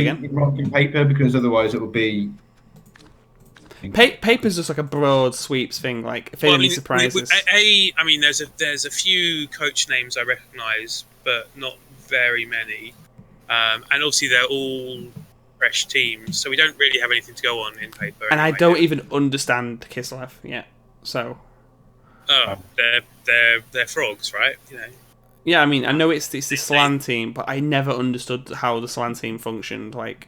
again. In paper, because otherwise it would be. Paper's just like a broad sweeps thing, like if any surprises. I mean, there's a few coach names I recognise, but not very many. And obviously they're all fresh teams, so we don't really have anything to go on in paper. And I don't even understand Kislev yet, so. Oh, they're frogs, right? You know. Yeah, I mean, I know it's the Slan team, but I never understood how the Slan team functioned. Like,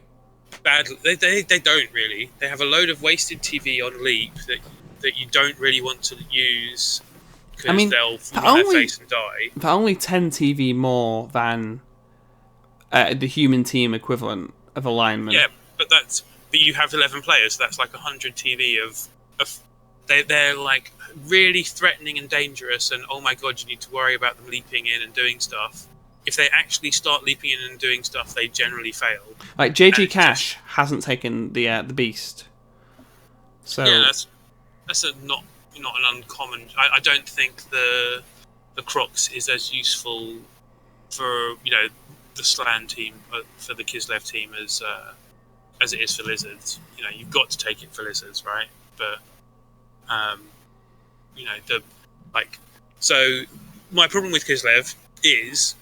badly, they don't really. They have a load of wasted TV on Leap that you don't really want to use because they'll fall on their face and die. They're only 10 TV more than the human team equivalent of alignment. Yeah, but you have 11 players, so that's like 100 TV of they're like really threatening and dangerous, and oh my god, you need to worry about them leaping in and doing stuff. If they actually start leaping in and doing stuff, they generally fail. Like JG Cash hasn't taken the beast, so yeah, that's not an uncommon. I don't think the Crocs is as useful for the Slan team for the Kislev team as it is for Lizards. You've got to take it for Lizards, right? But so my problem with Kislev is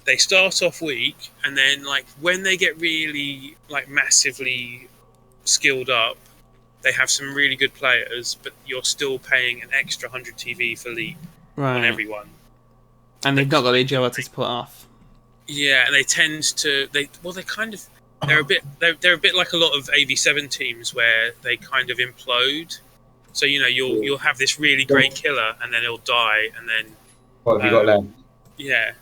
they start off weak, and then when they get really massively skilled up, they have some really good players, but you're still paying an extra 100 TV for Leap on everyone. And they've not got the agility to put off. Yeah, and they tend to they're a bit like a lot of AV7 teams where they kind of implode. So you'll have this really great killer, and then he'll die, and then what have you got left? Yeah,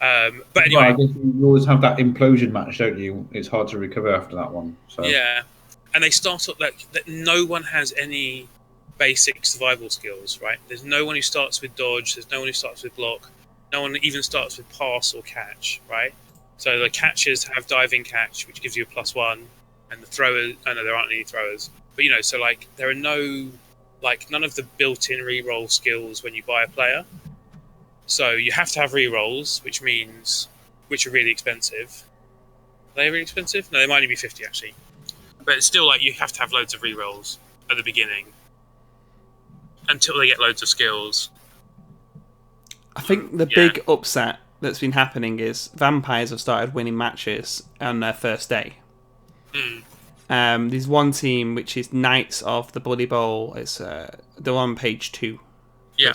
but anyway, I guess you always have that implosion match, don't you? It's hard to recover after that one. So. Yeah, and they start up that no one has any basic survival skills, right? There's no one who starts with dodge. There's no one who starts with block. No one even starts with pass or catch, right? So the catchers have diving catch, which gives you a +1, and the throwers. Oh no, there aren't any throwers. But so there are no none of the built-in reroll skills when you buy a player. So you have to have rerolls, which are really expensive. Are they really expensive? No, they might only be 50 actually. But it's still you have to have loads of rerolls at the beginning until they get loads of skills. I think the big upset that's been happening is Vampires have started winning matches on their first day. There's one team which is Knights of the Bloody Bowl. It's they're on page 2. Yeah,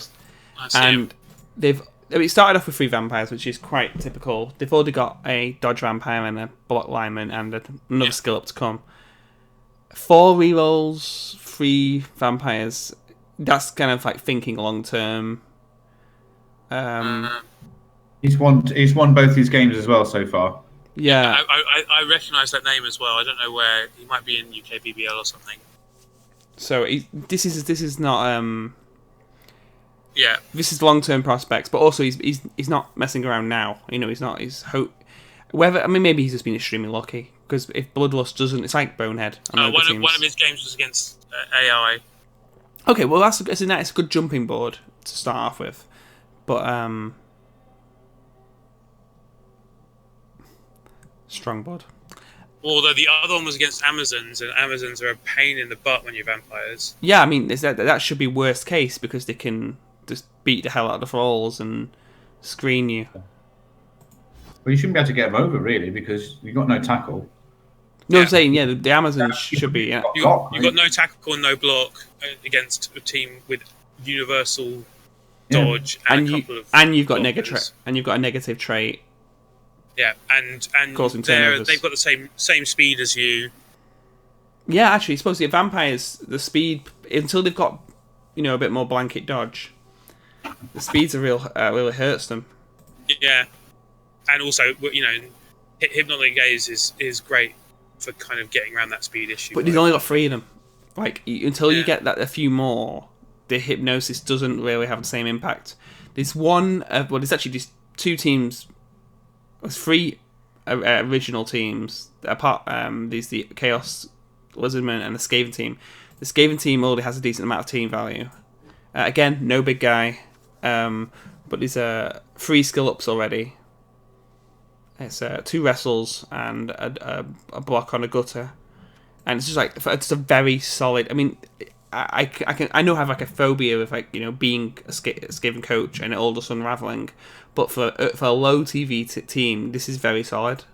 and it started off with 3 vampires, which is quite typical. They've already got a dodge vampire and a block lineman and another skill up to come. 4 rerolls, 3 vampires. That's kind of thinking long term. He's won both these games as well so far. Yeah, I recognise that name as well. I don't know where he might be in UK BBL or something. So this is not yeah. This is long term prospects, but also he's not messing around now. He's whether maybe he's just been extremely lucky, because if Bloodlust doesn't, it's like Bonehead. One of his games was against AI. Okay, well it's a good jumping board to start off with, but strong board. Although the other one was against Amazons, and Amazons are a pain in the butt when you're vampires. Yeah, I mean that should be worst case, because they can just beat the hell out of the thralls and screen you. Well, you shouldn't be able to get them over, really, because you've got no tackle. No, I'm saying, the Amazons should be. Yeah. You've got no tackle and no block against a team with universal dodge and a couple of. And you've got a negative trait. Yeah, and causing turnovers. They've got the same speed as you. Yeah, actually, supposed to be vampires. The speed, until they've got a bit more blanket dodge, the speed's really hurts them. Yeah, and also Hypnotic Gaze is great for kind of getting around that speed issue. But he's only got 3 of them. Until you get a few more, the hypnosis doesn't really have the same impact. There's there's actually just 2 teams. There's 3 original teams. Apart, there's the Chaos Lizardman and the Skaven team. The Skaven team already has a decent amount of team value. Again, no big guy, but there's 3 skill ups already. It's 2 wrestles and a block on a gutter, and it's just like it's a very solid. I mean, I know I have like a phobia of like being a Skaven coach and it all just unraveling, but for a low TV team, this is very solid.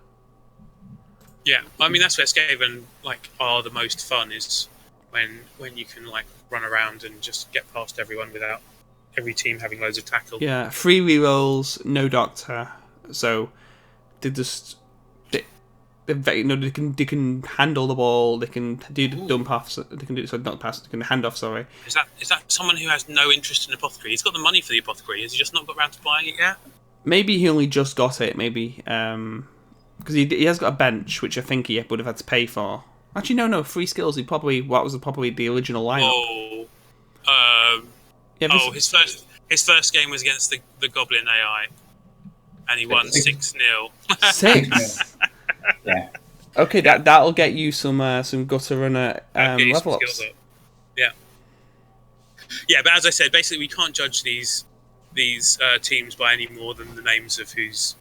Yeah, I mean that's where Skaven like are the most fun is when you can like run around and just get past everyone without every team having loads of tackle. Yeah, 3 rerolls, no doctor, so they just they can handle the ball, they can do the dump offs, they can do not pass, they can hand off. Sorry, is that someone who has no interest in apothecary? He's got the money for the apothecary. Has he just not got around to buying it yet? Maybe he only just got it. Maybe because he has got a bench, which I think he would have had to pay for. Actually, no, 3 skills. He probably the original lineup. His first game was against the Goblin AI, and he won 6-0. 6. Yeah. Okay, that'll get you some gutter runner level ups. Yeah. Yeah, but as I said, basically we can't judge these teams by any more than the names of who's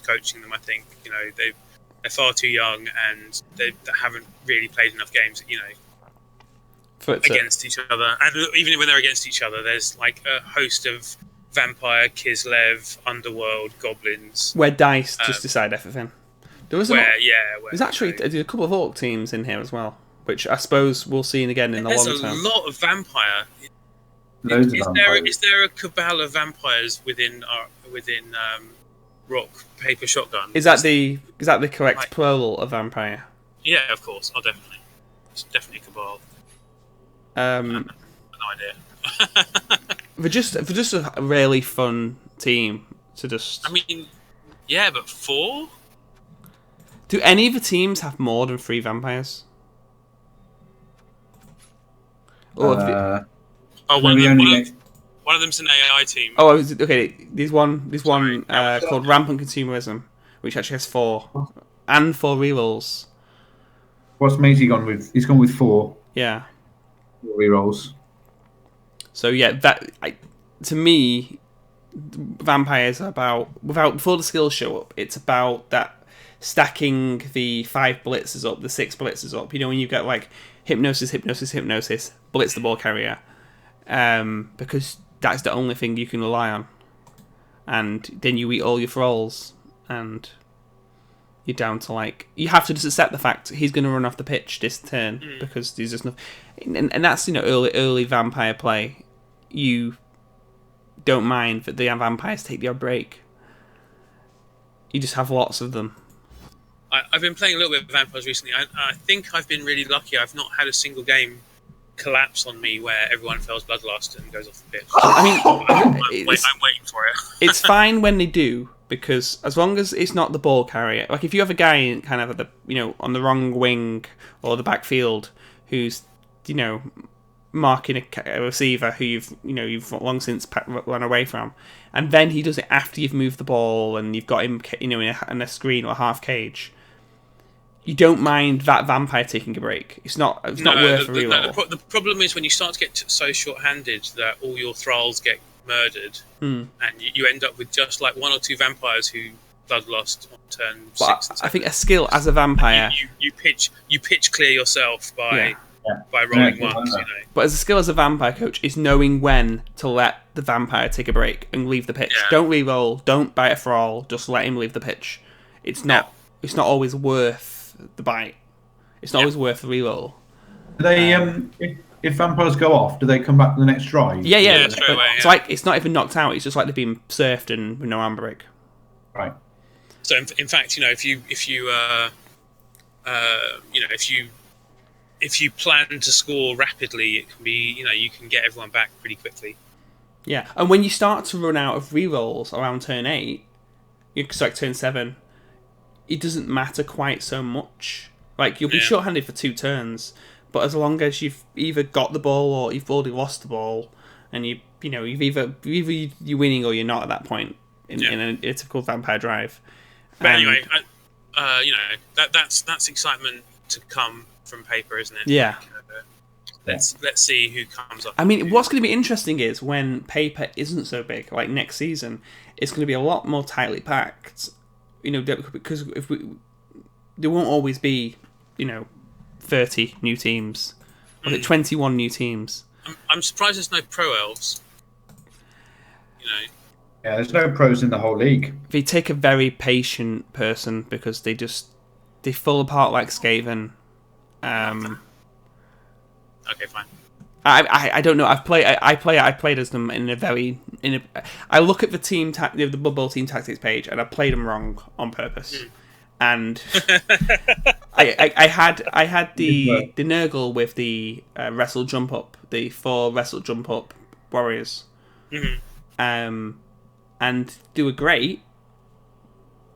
coaching them. I think they're far too young and they haven't really played enough games. Against each other, and even when they're against each other, there's like a host of vampire, Kislev, underworld, goblins. Where dice just decide everything. There's actually a couple of orc teams in here as well, which I suppose we'll see again in the long term. There's a lot of vampire. Is there a cabal of vampires within Rock Paper Shotgun? Is that the correct plural of vampire? Yeah, of course. Oh, definitely. It's definitely cabal. No idea. They're just a really fun team to just. I mean, yeah, but 4. Do any of the teams have more than 3 vampires? One of them's an AI team. Oh, okay. There's one called Rampant Consumerism, which actually has 4 and 4 rerolls. What's Maisie gone with? He's gone with 4. Yeah. 4 rerolls. So yeah, to me, vampires are about before the skills show up. It's about that stacking the 5 blitzes up, the 6 blitzes up. When you get like hypnosis, blitz the ball carrier, because that's the only thing you can rely on. And then you eat all your thralls, and you're down to like you have to just accept the fact he's going to run off the pitch this turn because there's just nothing. And that's early vampire play. You don't mind that the vampires take the odd break. You just have lots of them. I've been playing a little bit of vampires recently. I think I've been really lucky. I've not had a single game collapse on me where everyone fails bloodlust and goes off the pitch. I mean, I'm waiting for it. It's fine when they do, because as long as it's not the ball carrier, like if you have a guy kind of at the on the wrong wing or the backfield who's marking a receiver who you've long since run away from, and then he does it after you've moved the ball and you've got him in a screen or a half cage. You don't mind that vampire taking a break. It's not worth a reroll. The problem is when you start to get so short-handed that all your thralls get murdered, and you end up with just like 1 or 2 vampires who bloodlust on turn 6 and 7. I think a skill as a vampire, you pitch clear yourself by rolling ones. But as a skill as a vampire coach is knowing when to let the vampire take a break and leave the pitch. Yeah. Don't reroll. Don't bite a thrall. Just let him leave the pitch. It's not always worth the bite. It's not always worth the reroll. They if vampires go off, do they come back to the next drive? Yeah. Straight away, it's like it's not even knocked out. It's just like they've been surfed and with no armor break. Right. So in fact, if you plan to score rapidly, it can be you can get everyone back pretty quickly. Yeah, and when you start to run out of rerolls around turn 8, it's like turn 7. It doesn't matter quite so much. Like you'll be short-handed for 2 turns, but as long as you've either got the ball or you've already lost the ball, and you've either you're winning or you're not at that point in a typical vampire drive. But anyway, that's excitement to come from paper, isn't it? Yeah. Let's see who comes up. I mean, what's going to be interesting is when paper isn't so big, like next season, it's going to be a lot more tightly packed. because there won't always be 30 new teams. Was it 21 new teams? I'm surprised there's no pro elves. Yeah, there's no pros in the whole league. They take a very patient person because they fall apart like Skaven. Okay, fine. I don't know. I played as them I look at the Bubble team tactics page and I played them wrong on purpose. And I had the Nurgle with the wrestle jump up, the 4 wrestle jump up warriors. And they were great,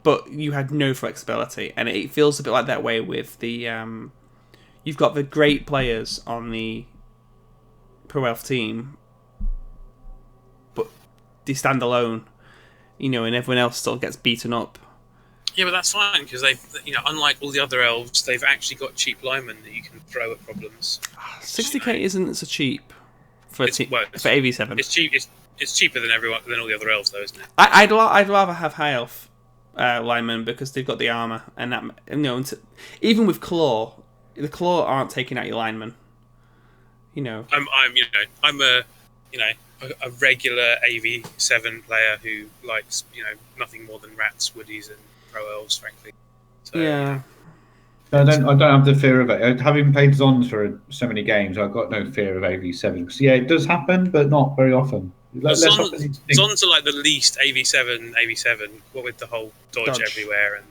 but you had no flexibility, and it feels a bit like that way with the you've got the great players on the Pro Elf team, but they stand alone, and everyone else still gets beaten up. Yeah, but that's fine because unlike all the other elves, they've actually got cheap linemen that you can throw at problems. 60k isn't so cheap for for AV7. It's cheap. It's cheaper than all the other elves, though, isn't it? I'd rather have high elf linemen because they've got the armor, and that even with claw, the claw aren't taking out your linemen. I'm a regular AV7 player who likes nothing more than rats, woodies, and pro elves, frankly. So, yeah. I don't have the fear of it. Having played Zons for so many games, I've got no fear of AV7. Because, it does happen, but not very often. Zons are like the least AV7, what with the whole dodge everywhere and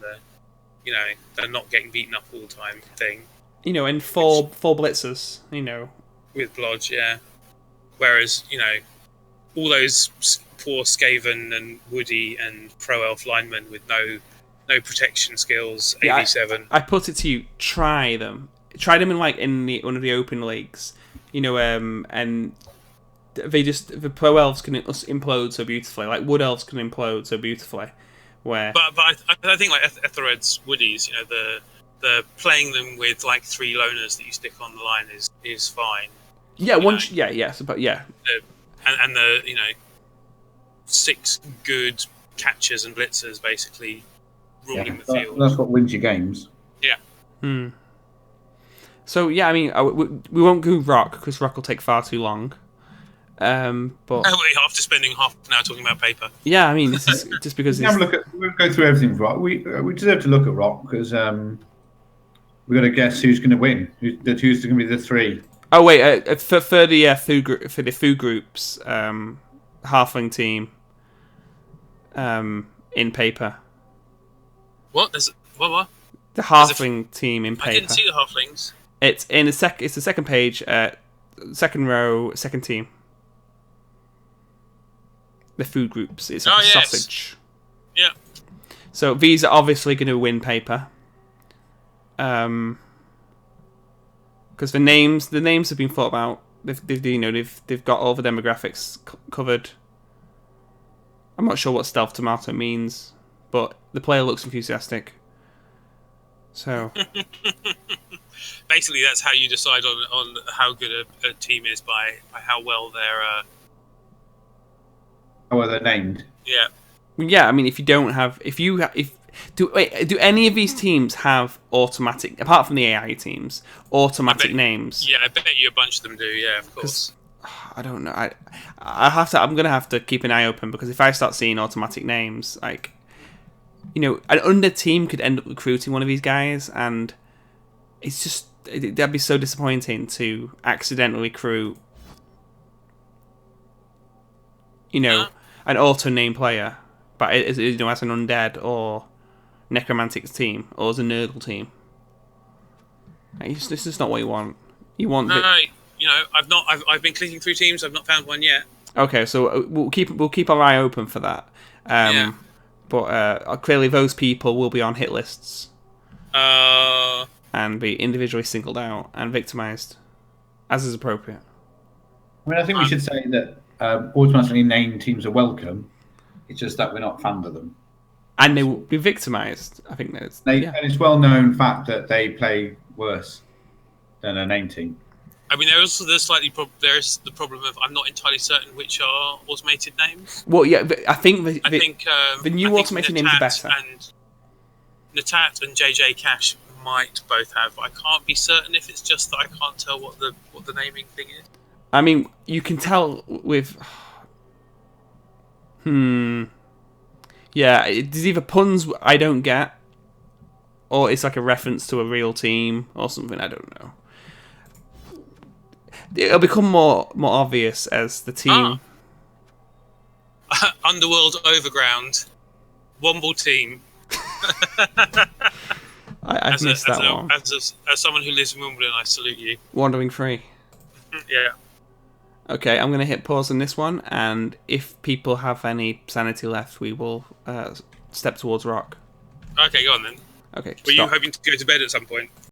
they're not getting beaten up all the time thing. And four blitzers, With Blodge, yeah. Whereas, all those poor Skaven and Woody and Pro Elf linemen with no protection skills, AV7. I put it to you, try them. Try them in one of the open leagues. And the Pro Elves can implode so beautifully. Like Wood Elves can implode so beautifully. But I think like Ethelred's Woodies, the playing them with like 3 loners that you stick on the line is fine. Yeah, and the 6 good catchers and blitzers basically ruling the field. That's what wins your games. Yeah. So we won't go Rock because Rock will take far too long. But after spending half an hour talking about paper. Yeah, this is just because we'll go through everything with Rock. We deserve to look at Rock because we've got to guess who's going to win. Who's going to be the 3? Oh wait, for the food groups, halfling team, in paper. What? What? The halfling team in paper. I didn't see the halflings. It's in It's the second page, second row, second team. The food groups. It's like a sausage. Yeah. So these are obviously going to win paper. Because the names have been thought about. They've got all the demographics covered. I'm not sure what stealth tomato means, but the player looks enthusiastic. So basically, that's how you decide on how good a team is by how well they're. How well they're named. Yeah. Yeah, do any of these teams have automatic, apart from the AI teams, automatic names? Yeah, I bet you a bunch of them do. Yeah, of course. I don't know. I'm gonna have to keep an eye open because if I start seeing automatic names, an under team could end up recruiting one of these guys, and it's just that'd be so disappointing to accidentally recruit, an auto name player, but as an undead or necromantic team or as a Nurgle team. This is not what you want. You want I've been clicking through teams. I've not found one yet. Okay, so we'll keep our eye open for that. But clearly those people will be on hit lists. And be individually singled out and victimized, as is appropriate. I think we should say that automatically named teams are welcome. It's just that we're not fans of them. And they will be victimized. I think that's... And it's well-known fact that they play worse than a named team. There's the problem of I'm not entirely certain which are automated names. Well, yeah, I think the new automated names are better. Natat and JJ Cash might both have, but I can't be certain if it's just that I can't tell what the naming thing is. I mean, you can tell with. Yeah, there's either puns I don't get, or it's like a reference to a real team or something. I don't know. It'll become more obvious as the team. Underworld Overground, Womble team. I've missed that one. As someone who lives in Wimbledon, I salute you. Wandering Free. Yeah. Okay, I'm going to hit pause on this one, and if people have any sanity left, we will step towards rock. Okay, go on then. Okay. Were you hoping to go to bed at some point?